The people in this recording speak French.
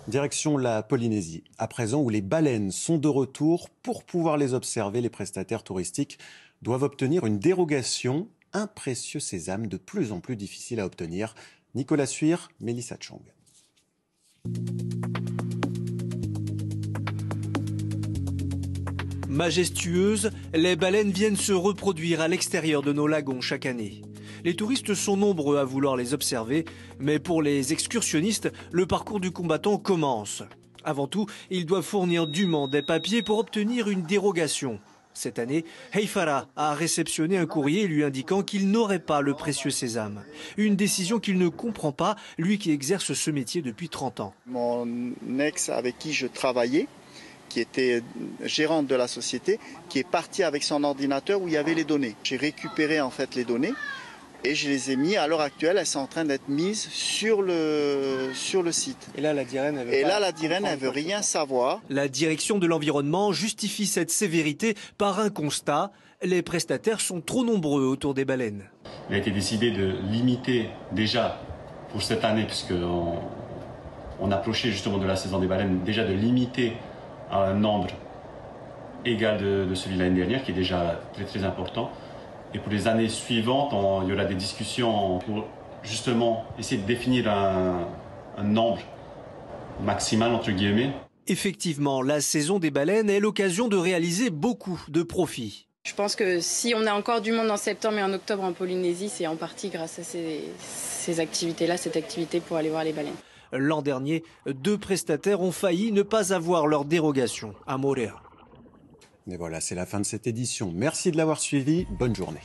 Direction la Polynésie, à présent où les baleines sont de retour. Pour pouvoir les observer, les prestataires touristiques doivent obtenir une dérogation. Un précieux sésame de plus en plus difficile à obtenir. Nicolas Suire, Mélissa Chong. Majestueuses, les baleines viennent se reproduire à l'extérieur de nos lagons chaque année. Les touristes sont nombreux à vouloir les observer, mais pour les excursionnistes, le parcours du combattant commence. Avant tout, ils doivent fournir dûment des papiers pour obtenir une dérogation. Cette année, Heifara a réceptionné un courrier lui indiquant qu'il n'aurait pas le précieux sésame. Une décision qu'il ne comprend pas, lui qui exerce ce métier depuis 30 ans. Mon ex avec qui je travaillais, qui était gérante de la société, qui est partie avec son ordinateur où il y avait les données. J'ai récupéré en fait les données et je les ai mis. À l'heure actuelle, elles sont en train d'être mises sur le site. Et là, la DIREN, elle veut rien savoir. La direction de l'environnement justifie cette sévérité par un constat. Les prestataires sont trop nombreux autour des baleines. Il a été décidé de limiter déjà pour cette année, puisqu'on approchait justement de la saison des baleines, déjà de limiter à un nombre égal de celui de l'année dernière, qui est déjà très très important. Et pour les années suivantes, il y aura des discussions pour justement essayer de définir un nombre maximal, entre guillemets. Effectivement, la saison des baleines est l'occasion de réaliser beaucoup de profits. Je pense que si on a encore du monde en septembre et en octobre en Polynésie, c'est en partie grâce à ces activités-là, cette activité pour aller voir les baleines. L'an dernier, 2 prestataires ont failli ne pas avoir leur dérogation à Moorea. Et voilà, c'est la fin de cette édition. Merci de l'avoir suivi. Bonne journée.